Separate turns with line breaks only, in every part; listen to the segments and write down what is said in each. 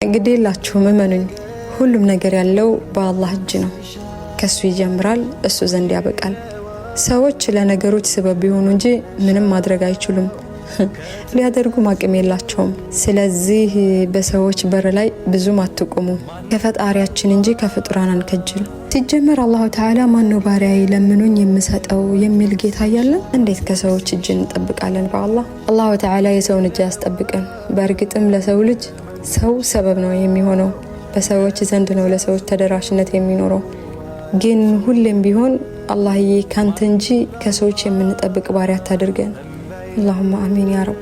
እንግዲህ ላችሁም እመኑኝ ሁሉም ነገር ያለው በአላህ እጅ ነው። ከሱ ይጀምራል፣ እሱ ዘንድ ያበቃል። ሰዎች ለነገሮች ሰበብ ቢሆኑ እንጂ ምንም ማድረግ አይችሉም፣ ሊያደርጉም አቅም የላቸውም። ስለዚህ በሰዎች በር ላይ ብዙም አትቆሙ፣ ከፈጣሪያችን እንጂ ከፍጡራን አንከጅል። ሲጀመር አላሁ ተዓላ ማነው ባሪያዬ ለምኑኝ የምሰጠው የሚል ጌታ እያለ እንዴት ከሰዎች እጅ እንጠብቃለን? በአላህ አላሁ ተዓላ የሰውን እጅ ያስጠብቀን። በእርግጥም ለሰው ልጅ ሰው ሰበብ ነው የሚሆነው፣ በሰዎች ዘንድ ነው ለሰዎች ተደራሽነት የሚኖረው። ግን ሁሌም ቢሆን አላህዬ ካንተ እንጂ ከሰዎች የምንጠብቅ ባሪያ አታድርገን። اللهم آمين يا رب.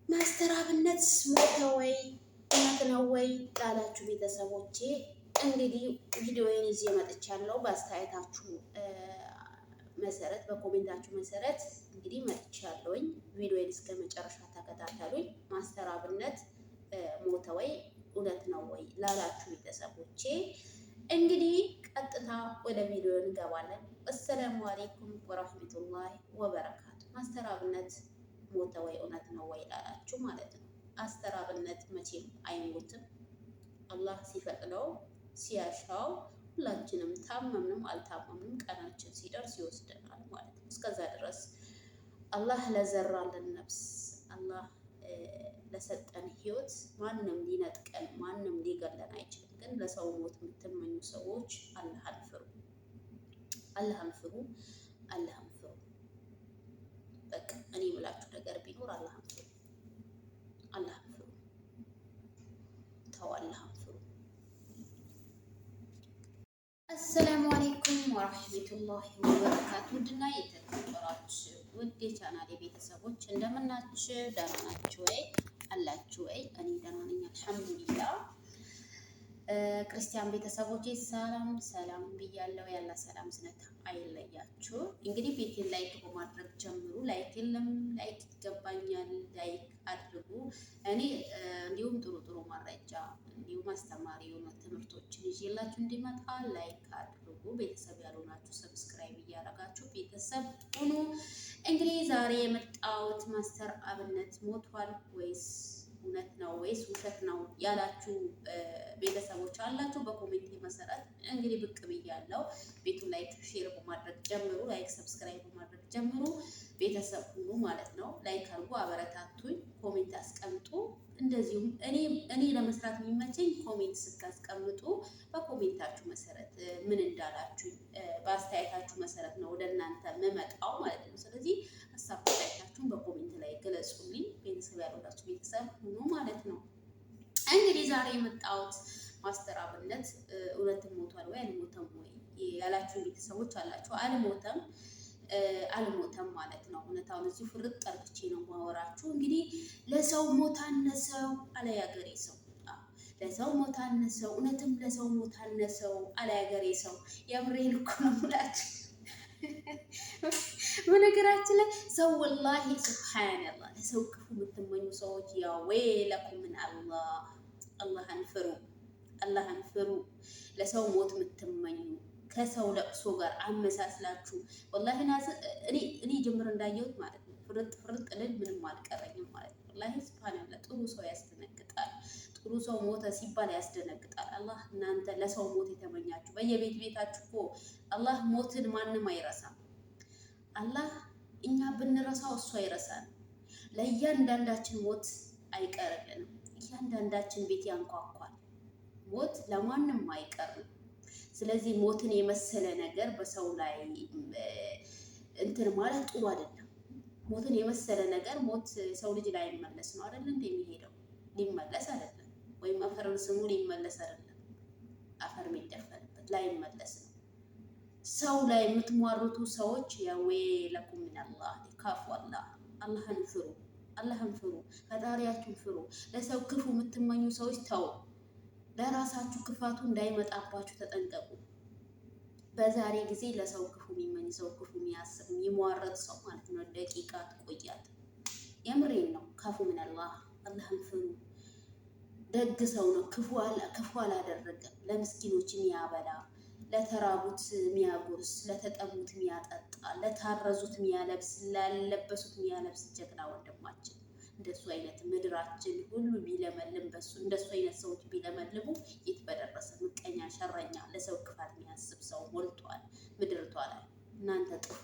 ማስተር አብነት ሞተ ወይ እውነት ነው ወይ ላላችሁ ቤተሰቦቼ እንግዲህ ቪዲዮዬን ይዤ መጥቻለሁ። በአስተያየታችሁ መሰረት በኮሜንታችሁ መሰረት እንግዲህ መጥቻለሁኝ። ቪዲዮዬን እስከ መጨረሻ ተከታተሉኝ። ማስተር አብነት ሞተ ወይ እውነት ነው ወይ ላላችሁ ቤተሰቦቼ እንግዲህ ቀጥታ ወደ ቪዲዮ እንገባለን። አሰላሙ አለይኩም ወራህመቱላሂ ወበረካቱ። ማስተር አብነት ሞተ ወይ እውነት ነው ወይ ላላችሁ ማለት ነው። ማስተር አብነት መቼም አይሞትም። አላህ ሲፈቅደው ሲያሻው ሁላችንም ታመምንም አልታመምንም ቀናችን ሲደርስ ይወስደናል ማለት ነው። እስከዛ ድረስ አላህ ለዘራልን ነፍስ አላህ ለሰጠን ህይወት ማንም ሊነጥቀን ማንም ሊገለን አይችልም። ግን ለሰው ሞት የምትመኙ ሰዎች አላህን ፍሩ፣ አላህን ፍሩ፣ አላህን ፍሩ። በቃ እኔ የምላችሁ ነገር ቢኖር አላህን ፍሩ፣ አላህን ፍሩ፣ ተው አላህን ፍሩ። አሰላሙ አለይኩም ወራህመቱላሂ ወበረካቱ። ውድና የተከበራችሁ ውድ የቻናሌ ቤተሰቦች እንደምናችሁ ደህና ናችሁ ወይ? አላችሁ ወይ? እኔ ደህና ነኝ አልሐምዱሊላህ። ክርስቲያን ቤተሰቦቼ ሰላም ሰላም ብያለሁ። ያላ ሰላም ዝነት አይለያችሁ። እንግዲህ ቤቴን ላይክ በማድረግ ጀምሩ። ላይክ የለም ላይክ ይገባኛል፣ ላይክ አድርጉ። እኔ እንዲሁም ጥሩ ጥሩ መረጃ እንዲሁም አስተማሪ የሆኑ ትምህርቶችን ይዤላችሁ እንዲመጣ ላይክ አድርጉ። ቤተሰብ ያልሆናችሁ ሰብስክራይብ እያደረጋችሁ ቤተሰብ ሁኑ። እንግዲህ ዛሬ የመጣሁት ማስተር አብነት ሞቷል ወይስ እውነት ነው ወይስ ውሸት ነው ያላችሁ ቤተሰቦች አላችሁ። በኮሜንት መሰረት እንግዲህ ብቅ ብያለሁ። ቤቱን ላይክ ሼር በማድረግ ጀምሩ። ላይክ ሰብስክራይብ በማድረግ ጀምሩ። ቤተሰብ ሁኑ ማለት ነው። ላይክ አድርጉ፣ አበረታቱኝ፣ ኮሜንት አስቀምጡ። እንደዚሁም እኔ ለመስራት የሚመቸኝ ኮሜንት ስታስቀምጡ በኮሜንታችሁ መሰረት ምን እንዳላችሁ በአስተያየታችሁ መሰረት ነው ወደ እናንተ የምመጣው ማለት ነው። ስለዚህ ሀሳብ አስተያየታችሁን በኮሜንት ላይ ገለጹልኝ። ቤተሰብ ያልሆናችሁ ቤተሰብ ሁኑ ማለት ነው። እንግዲህ ዛሬ የመጣሁት ማስተር አብነት እውነትም ሞቷል ወይ አልሞተም ወይ ያላችሁ ቤተሰቦች አላችሁ። አልሞተም ማለት ነው። እውነታውን እዚሁ ፍርጥ ጠርቼ ነው ማወራችሁ። እንግዲህ ለሰው ሞት አነሰው አለ ያገሬ ሰው። ለሰው ሞት አነሰው፣ እውነትም ለሰው ሞት አነሰው አለ ያገሬ ሰው። የምሬን እኮ ነው ሙላችሁ። በነገራችን ላይ ሰው ወላሂ ሱብሃንአላህ ለሰው ክፉ የምትመኙ ሰዎች ያ ወይለኩም ምን አላህን ፍሩ፣ አላህን ፍሩ። ለሰው ሞት የምትመኙ ከሰው ለቅሶ ጋር አመሳስላችሁ ወላሂ እኔ ጀምር እንዳየሁት ማለት ነው ፍርጥ ልል ምንም አልቀረኝም ማለት ነው። ወላሂ ሱብሃንአላህ ጥሩ ሰው ያስደነግጣል። ጥሩ ሰው ሞተ ሲባል ያስደነግጣል። አላህ እናንተ ለሰው ሞት የተመኛችሁ ቤታችሁ እኮ አላህ ሞትን ማንም አይረሳም። አላህ እኛ ብንረሳው እሱ አይረሳን። ለእያንዳንዳችን ሞት አይቀርልንም። እያንዳንዳችን ቤት ያንኳኳል። ሞት ለማንም አይቀርም። ስለዚህ ሞትን የመሰለ ነገር በሰው ላይ እንትን ማለት ጥሩ አይደለም። ሞትን የመሰለ ነገር ሞት ሰው ልጅ ላይ ይመለስ ነው አይደል? እንደሚሄደው ሊመለስ አይደለም። ወይም አፈርን ስሙ ሊመለስ አይደለም። አፈር የሚደፈንበት ላይ ይመለስ ነው። ሰው ላይ የምትሟርቱ ሰዎች ያዌ ለኩም ሚነላህ ካፉ አላህን ፍሩ፣ አላህን ፍሩ፣ ፈጣሪያችሁን ፍሩ። ለሰው ክፉ የምትመኙ ሰዎች ተው፣ ለራሳችሁ ክፋቱ እንዳይመጣባችሁ ተጠንቀቁ። በዛሬ ጊዜ ለሰው ክፉ የሚመኝ ሰው ክፉ የሚያስብ የሚሟረት ሰው ማለት ነው ደቂቃ ትቆያት። የምሬን ነው። ካፉ ሚነላህ አላህን ፍሩ። ደግ ሰው ነው። ክፉ አላደረገም። ለምስኪኖች የሚያበላ ለተራቡት የሚያጎርስ፣ ለተጠሙት የሚያጠጣ፣ ለታረዙት የሚያለብስ፣ ላለበሱት የሚያለብስ ጀግና ወንድማችን። እንደሱ አይነት ምድራችን ሁሉ ቢለመልም በሱ እንደሱ አይነት ሰዎች ቢለመልሙ የት በደረሰ። ምቀኛ፣ ሸረኛ፣ ለሰው ክፋት የሚያስብ ሰው ሞልቷል ምድርቷ ላይ። እናንተ ጥፉ፣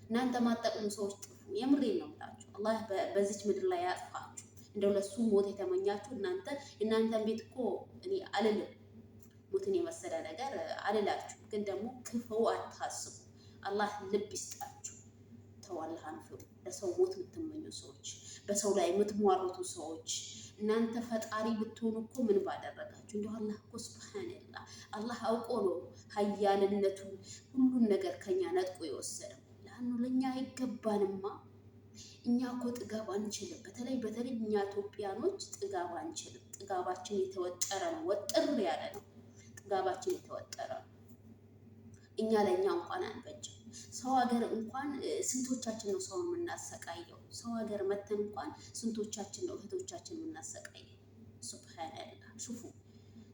እናንተ ማጠቅሙ ሰዎች ጥፉ። የምሬን ነው የምላችሁ። አላህ በዚች ምድር ላይ ያጥፋችሁ። እንደው ለሱ ሞት የተመኛችሁ እናንተን ቤት እኮ እኔ አልልም፣ ሞትን የመሰለ ነገር አልላችሁ፣ ግን ደግሞ ክፉ አታስቡ። አላህ ልብ ይስጣችሁ። ተው፣ አላህን ፍሩ። ለሰው ሞት የምትመኙ ሰዎች፣ በሰው ላይ የምትሟርቱ ሰዎች፣ እናንተ ፈጣሪ ብትሆኑ እኮ ምን ባደረጋችሁ? እንደው አላህ እኮ ሱብሃንአላህ፣ አላህ አውቆ ነው ሀያልነቱን ሁሉን ነገር ከኛ ነጥቆ የወሰደው። ለእኛ አይገባንማ። እኛ እኮ ጥጋብ አንችልም። በተለይ እኛ ኢትዮጵያኖች ጥጋብ አንችልም። ጥጋባችን የተወጠረ ነው፣ ወጥር ያለ ነው። ጥጋባችን የተወጠረ ነው። እኛ ለእኛ እንኳን አንበጅም። ሰው ሀገር እንኳን ስንቶቻችን ነው ሰውን የምናሰቃየው? ሰው ሀገር መተን እንኳን ስንቶቻችን ነው እህቶቻችን የምናሰቃየው? ሱብሃንአላህ። ሹፉ፣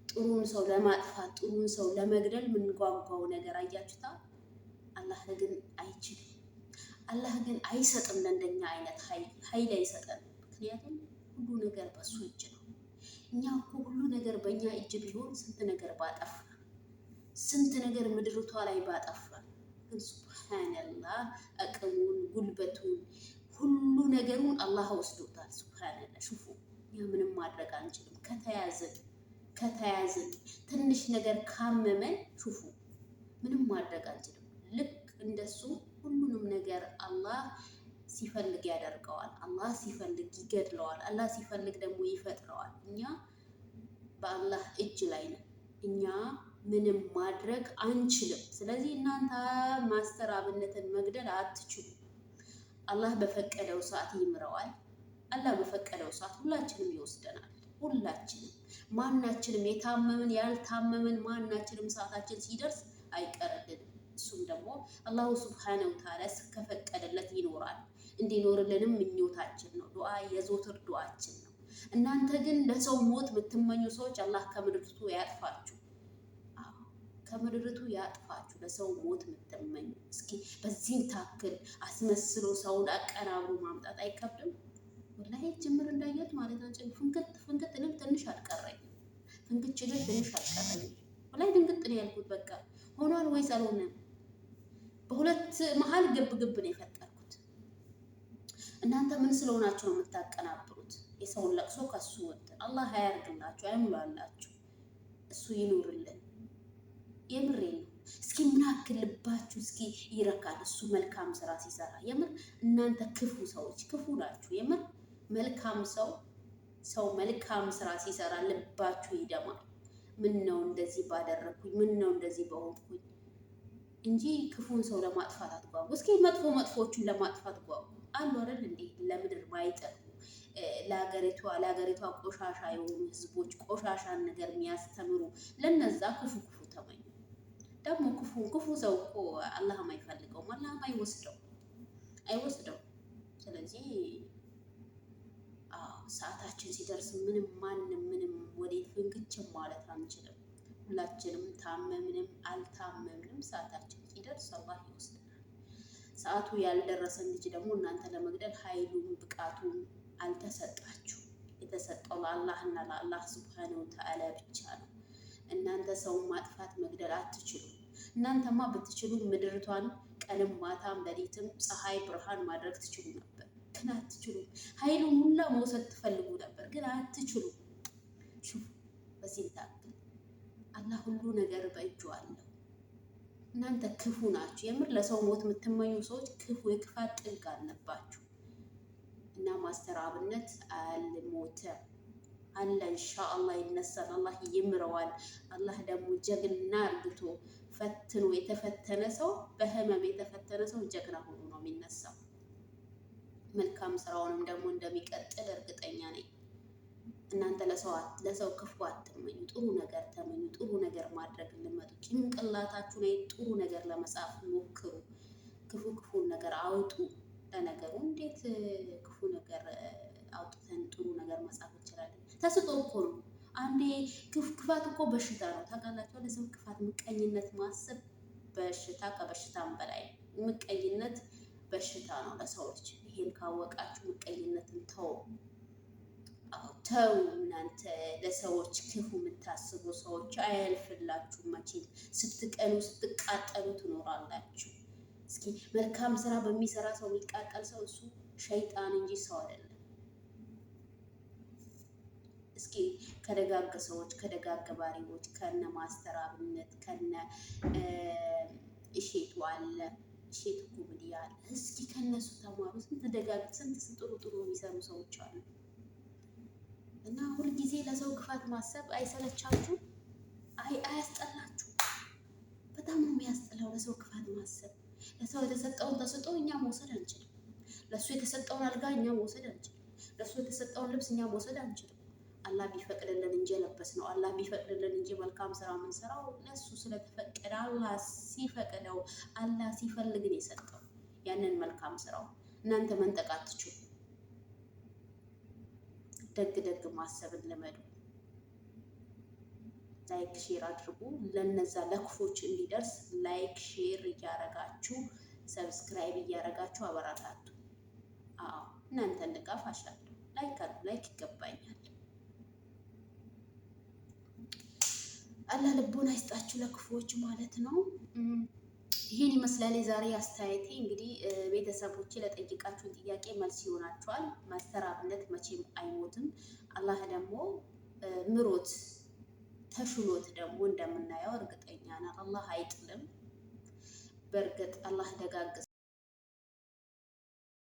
ጥሩን ሰው ለማጥፋት ጥሩን ሰው ለመግደል የምንጓጓው ነገር አያችሁታ። አላህ ግን አይችልም። አላህ ግን አይሰጥም። ለእንደኛ አይነት ኃይል አይሰጠንም። ምክንያቱም ሁሉ ነገር በሱ እጅ ነው። እኛ እኮ ሁሉ ነገር በእኛ እጅ ቢሆን ስንት ነገር ባጠፋ፣ ስንት ነገር ምድርቷ ላይ ባጠፋ። ግን ሱብሃንአላህ አቅሙን፣ ጉልበቱን፣ ሁሉ ነገሩን አላህ ወስዶታል። ሱብሃንአላህ። ሹፉ፣ እኛ ምንም ማድረግ አንችልም። ከተያዝን ትንሽ ነገር ካመመን ሹፉ ምንም ማድረግ አንችልም። ልክ እንደሱ ሁሉንም ነገር አላህ ሲፈልግ ያደርገዋል። አላህ ሲፈልግ ይገድለዋል። አላህ ሲፈልግ ደግሞ ይፈጥረዋል። እኛ በአላህ እጅ ላይ ነን። እኛ ምንም ማድረግ አንችልም። ስለዚህ እናንተ ማስተር አብነትን መግደል አትችሉም። አላህ በፈቀደው ሰዓት ይምረዋል። አላህ በፈቀደው ሰዓት ሁላችንም ይወስደናል። ሁላችንም፣ ማናችንም፣ የታመምን ያልታመምን ማናችንም ሰዓታችን ሲደርስ አይቀርልንም። እሱም ደግሞ አላሁ ሱብሓነሁ ወተዓላ ከፈቀደለት ይኖራል። እንዲኖርልንም ምኞታችን ነው። ዱዓ የዘወትር ዱዓችን ነው። እናንተ ግን ለሰው ሞት የምትመኙ ሰዎች አላህ ከምድርቱ ያጥፋችሁ። ከምድርቱ ያጥፋችሁ። ለሰው ሞት የምትመኙ እስኪ በዚህም ታክል አስመስሎ ሰውን አቀናብሮ ማምጣት አይከብድም? ወላሂ ጅምር እንዳየት ማለት ነው። ፍንክት ልም ትንሽ አልቀረኝም። ፍንክች ልም ትንሽ አልቀረኝም። ወላሂ ድንግጥ ነው ያልኩት። በቃ ሆኗል ወይስ አልሆነም? በሁለት መሀል ግብ ነው የፈጠርኩት። እናንተ ምን ስለሆናችሁ ነው የምታቀናብሩት? የሰውን ለቅሶ ከሱ ወጥን አላህ አያርግላችሁ፣ አይሙላላችሁ። እሱ ይኑርልን። የምሬ ነው። እስኪ ምን ያክል ልባችሁ እስኪ ይረካል እሱ መልካም ስራ ሲሰራ። የምር እናንተ ክፉ ሰዎች ክፉ ናችሁ። የምር መልካም ሰው መልካም ስራ ሲሰራ ልባችሁ ይደማል። ምን ነው እንደዚህ ባደረግኩኝ፣ ምን ነው እንደዚህ በሆንኩኝ እንጂ ክፉን ሰው ለማጥፋት አትጓጉ። እስኪ መጥፎዎቹን ለማጥፋት ጓጉ አሉ አይደል እንዴ? ለምድር ማይጠቅሙ ለሀገሪቷ ቆሻሻ የሆኑ ህዝቦች ቆሻሻን ነገር የሚያስተምሩ ለነዛ ክፉ ተመኙ። ደግሞ ክፉ ሰው እኮ አላህም አይፈልገውም፣ አላህም አይወስደው። ስለዚህ ሰዓታችን ሲደርስ ምንም ወዴት ፍንክችም ማለት አንችልም። ሁላችንም ታመምንም አልታመምንም ሰዓታችን ሲደርስ አላህ ይወስደናል። ሰዓቱ ያልደረሰን ልጅ ደግሞ እናንተ ለመግደል ኃይሉም ብቃቱም አልተሰጣችሁ። የተሰጠው ለአላህና ለአላህ ሱብሃነሁ ወተዓላ ብቻ ነው። እናንተ ሰውን ማጥፋት መግደል አትችሉም። እናንተማ ብትችሉ ምድርቷን ቀንም ማታም ሌሊትም ፀሐይ ብርሃን ማድረግ ትችሉ ነበር፣ ግን አትችሉም። ኃይሉን ሁላ መውሰድ ትፈልጉ ነበር፣ ግን አትችሉም። ሹፍ፣ በዚህ ታክል አላህ ሁሉ ነገር በእጁ አለው። እናንተ ክፉ ናችሁ። የምር ለሰው ሞት የምትመኙ ሰዎች ክፉ፣ የክፋት ጥግ አለባችሁ። እና ማስተር አብነት አልሞተም አለ። ኢንሻአላህ ይነሳል። አላህ ይምረዋል። አላህ ደግሞ ጀግና አርግቶ ፈትኖ የተፈተነ ሰው በህመም የተፈተነ ሰው ጀግና ሆኖ ነው የሚነሳው። መልካም ስራውንም ደግሞ እንደሚቀጥል እርግጠኛ ነኝ። እናንተ ለሰው ክፉ አትመኙ፣ ጥሩ ነገር ተመኙ። ጥሩ ነገር ማድረግ ልመዱ። ጭንቅላታችሁ ላይ ጥሩ ነገር ለመጻፍ ሞክሩ። ክፉን ነገር አውጡ። ለነገሩ እንዴት ክፉ ነገር አውጥተን ጥሩ ነገር መጻፍ እንችላለን? ተስጦ እኮ ነው። አንዴ ክፋት እኮ በሽታ ነው ታውቃላችሁ። ለሰው ክፋት፣ ምቀኝነት ማሰብ በሽታ ከበሽታም በላይ ምቀኝነት በሽታ ነው ለሰዎች። ይሄን ካወቃችሁ ምቀኝነትን ተው ተው። እናንተ ለሰዎች ክፉ የምታስቡ ሰዎች አያልፍላችሁ መቼም። ስትቀኑ ስትቃጠሉ ትኖራላችሁ። እስኪ መልካም ስራ በሚሰራ ሰው የሚቃጠል ሰው እሱ ሸይጣን እንጂ ሰው አይደለም። እስኪ ከደጋግ ሰዎች ከደጋግ ባሪዎች ከነ ማስተር አብነት ከነ እሼቱ አለ እሼቱ ጉብልያ አለ። እስኪ ከነሱ ተማሩ። ስንት ደጋግ ስንት ጥሩ ጥሩ የሚሰሩ ሰዎች አሉ። እና ሁልጊዜ ለሰው ክፋት ማሰብ አይሰለቻችሁ? አያስጠላችሁ? በጣም ነው የሚያስጠላው ለሰው ክፋት ማሰብ። ለሰው የተሰጠውን ተሰጦ እኛ መውሰድ አንችልም። ለሱ የተሰጠውን አልጋ እኛ መውሰድ አንችልም። ለሱ የተሰጠውን ልብስ እኛ መውሰድ አንችልም። አላህ ቢፈቅድልን እንጂ የለበስ ነው። አላህ ቢፈቅድልን እንጂ መልካም ስራ የምንሰራው ለሱ ስለተፈቀደ አላህ ሲፈቅደው አላህ ሲፈልግን የሰጠው ያንን መልካም ስራው። እናንተ መንጠቅ አትችሉ። ደግ ደግ ማሰብን ልመዱ። ላይክ ሼር አድርጉ። ለነዛ ለክፎች እንዲደርስ ላይክ ሼር እያረጋችሁ ሰብስክራይብ እያረጋችሁ አበራታቱ። አዎ እናንተን ድጋፍ አሻለሁ። ላይክ አድርጉ። ላይክ ይገባኛል። አላህ ልቦና ይስጣችሁ ለክፎች ማለት ነው። ይህን ይመስላል የዛሬ አስተያየቴ። እንግዲህ ቤተሰቦች ለጠይቃችሁን ጥያቄ መልስ ይሆናችኋል። ማስተር አብነት መቼም አይሞትም። አላህ ደግሞ ምሮት ተሽሎት ደግሞ እንደምናየው እርግጠኛ ነን። አላህ አይጥልም። በእርግጥ አላህ ደጋግ